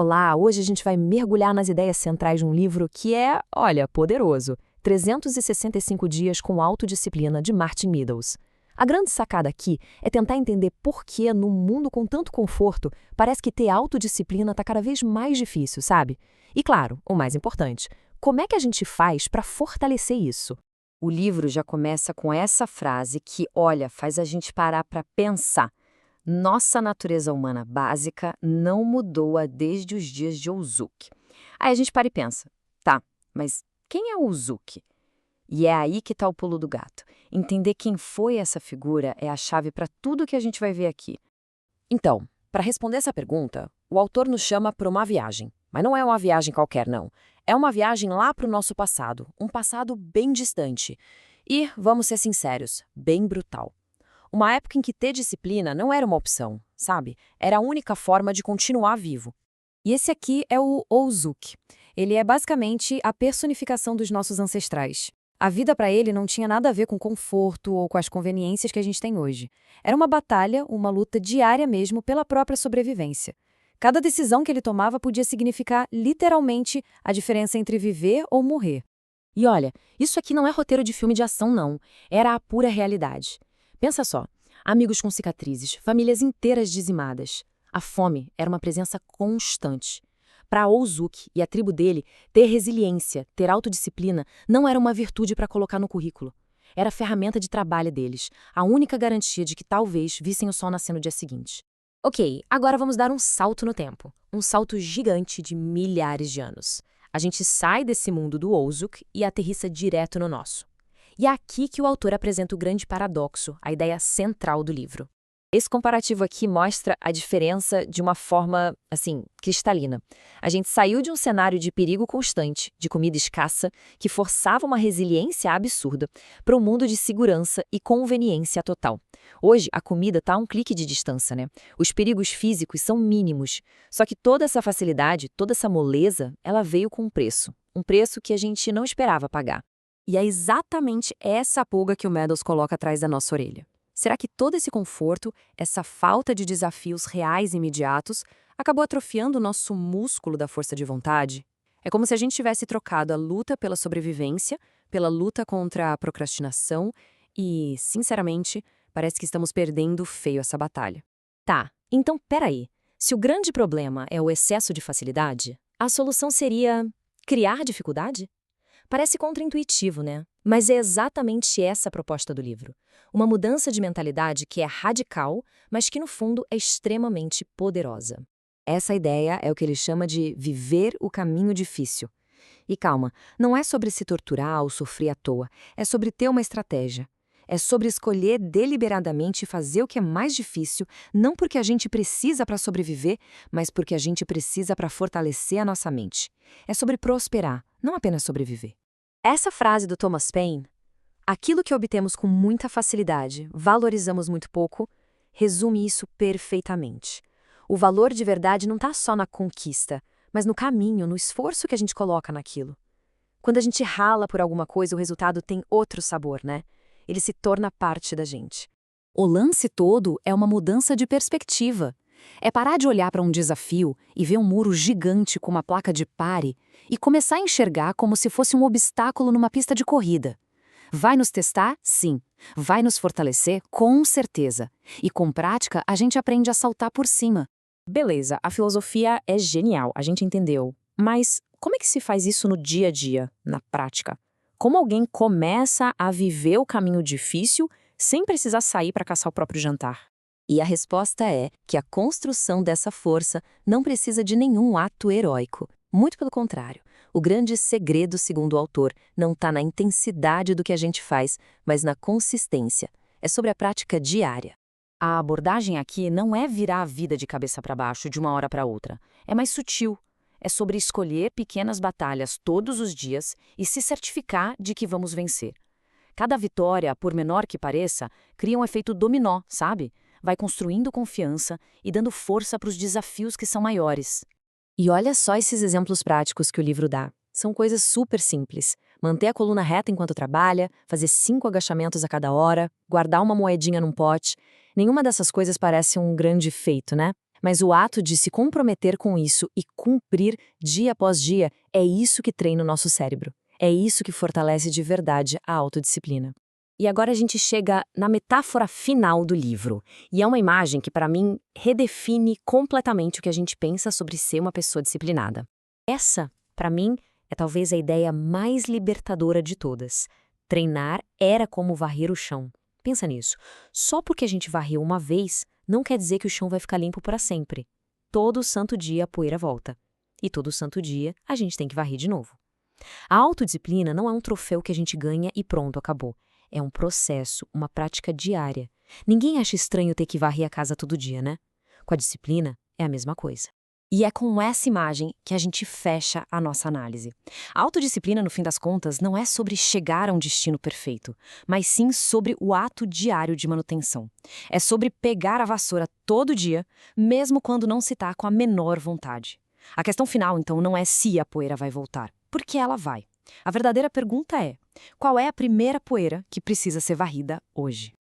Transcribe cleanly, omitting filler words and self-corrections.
Olá, hoje a gente vai mergulhar nas ideias centrais de um livro que é, olha, poderoso. 365 dias com autodisciplina, de Martin Meadows. A grande sacada aqui é tentar entender por que, num mundo com tanto conforto, parece que ter autodisciplina está cada vez mais difícil, sabe? E claro, o mais importante, como é que a gente faz para fortalecer isso? O livro já começa com essa frase que, olha, faz a gente parar para pensar. Nossa natureza humana básica não mudou desde os dias de Ouzouk. Aí a gente para e pensa, tá, mas quem é Ouzouk? E é aí que está o pulo do gato. Entender quem foi essa figura é a chave para tudo que a gente vai ver aqui. Então, para responder essa pergunta, o autor nos chama para uma viagem. Mas não é uma viagem qualquer, não. É uma viagem lá para o nosso passado, um passado bem distante. E, vamos ser sinceros, bem brutal. Uma época em que ter disciplina não era uma opção, sabe? Era a única forma de continuar vivo. E esse aqui é o Ouzouk. Ele é basicamente a personificação dos nossos ancestrais. A vida para ele não tinha nada a ver com conforto ou com as conveniências que a gente tem hoje. Era uma batalha, uma luta diária mesmo pela própria sobrevivência. Cada decisão que ele tomava podia significar, literalmente, a diferença entre viver ou morrer. E olha, isso aqui não é roteiro de filme de ação, não. Era a pura realidade. Pensa só, amigos com cicatrizes, famílias inteiras dizimadas. A fome era uma presença constante. Para Ouzouk e a tribo dele, ter resiliência, ter autodisciplina, não era uma virtude para colocar no currículo. Era a ferramenta de trabalho deles, a única garantia de que talvez vissem o sol nascer no dia seguinte. Ok, agora vamos dar um salto no tempo. Um salto gigante de milhares de anos. A gente sai desse mundo do Ouzouk e aterrissa direto no nosso. E é aqui que o autor apresenta o grande paradoxo, a ideia central do livro. Esse comparativo aqui mostra a diferença de uma forma, assim, cristalina. A gente saiu de um cenário de perigo constante, de comida escassa, que forçava uma resiliência absurda, para um mundo de segurança e conveniência total. Hoje, a comida está a um clique de distância, né? Os perigos físicos são mínimos. Só que toda essa facilidade, toda essa moleza, ela veio com um preço. Um preço que a gente não esperava pagar. E é exatamente essa pulga que o Meadows coloca atrás da nossa orelha. Será que todo esse conforto, essa falta de desafios reais e imediatos, acabou atrofiando o nosso músculo da força de vontade? É como se a gente tivesse trocado a luta pela sobrevivência, pela luta contra a procrastinação e, sinceramente, parece que estamos perdendo feio essa batalha. Tá, então peraí. Se o grande problema é o excesso de facilidade, a solução seria criar dificuldade? Parece contraintuitivo, né? Mas é exatamente essa a proposta do livro. Uma mudança de mentalidade que é radical, mas que no fundo é extremamente poderosa. Essa ideia é o que ele chama de viver o caminho difícil. E calma, não é sobre se torturar ou sofrer à toa, é sobre ter uma estratégia. É sobre escolher deliberadamente fazer o que é mais difícil, não porque a gente precisa para sobreviver, mas porque a gente precisa para fortalecer a nossa mente. É sobre prosperar, não apenas sobreviver. Essa frase do Thomas Paine, aquilo que obtemos com muita facilidade, valorizamos muito pouco, resume isso perfeitamente. O valor de verdade não está só na conquista, mas no caminho, no esforço que a gente coloca naquilo. Quando a gente rala por alguma coisa, o resultado tem outro sabor, né? Ele se torna parte da gente. O lance todo é uma mudança de perspectiva. É parar de olhar para um desafio e ver um muro gigante com uma placa de pare e começar a enxergar como se fosse um obstáculo numa pista de corrida. Vai nos testar? Sim. Vai nos fortalecer? Com certeza. E com prática, a gente aprende a saltar por cima. Beleza, a filosofia é genial, a gente entendeu. Mas como é que se faz isso no dia a dia, na prática? Como alguém começa a viver o caminho difícil sem precisar sair para caçar o próprio jantar? E a resposta é que a construção dessa força não precisa de nenhum ato heróico. Muito pelo contrário. O grande segredo, segundo o autor, não está na intensidade do que a gente faz, mas na consistência. É sobre a prática diária. A abordagem aqui não é virar a vida de cabeça para baixo de uma hora para outra. É mais sutil. É sobre escolher pequenas batalhas todos os dias e se certificar de que vamos vencer. Cada vitória, por menor que pareça, cria um efeito dominó, sabe? Vai construindo confiança e dando força para os desafios que são maiores. E olha só esses exemplos práticos que o livro dá. São coisas super simples. Manter a coluna reta enquanto trabalha, fazer 5 agachamentos a cada hora, guardar uma moedinha num pote. Nenhuma dessas coisas parece um grande feito, né? Mas o ato de se comprometer com isso e cumprir dia após dia é isso que treina o nosso cérebro. É isso que fortalece de verdade a autodisciplina. E agora a gente chega na metáfora final do livro. E é uma imagem que, para mim, redefine completamente o que a gente pensa sobre ser uma pessoa disciplinada. Essa, para mim, é talvez a ideia mais libertadora de todas. Treinar era como varrer o chão. Pensa nisso. Só porque a gente varreu uma vez, não quer dizer que o chão vai ficar limpo para sempre. Todo santo dia a poeira volta. E todo santo dia a gente tem que varrer de novo. A autodisciplina não é um troféu que a gente ganha e pronto, acabou. É um processo, uma prática diária. Ninguém acha estranho ter que varrer a casa todo dia, né? Com a disciplina, é a mesma coisa. E é com essa imagem que a gente fecha a nossa análise. A autodisciplina, no fim das contas, não é sobre chegar a um destino perfeito, mas sim sobre o ato diário de manutenção. É sobre pegar a vassoura todo dia, mesmo quando não se está com a menor vontade. A questão final, então, não é se a poeira vai voltar, porque ela vai. A verdadeira pergunta é: qual é a primeira poeira que precisa ser varrida hoje?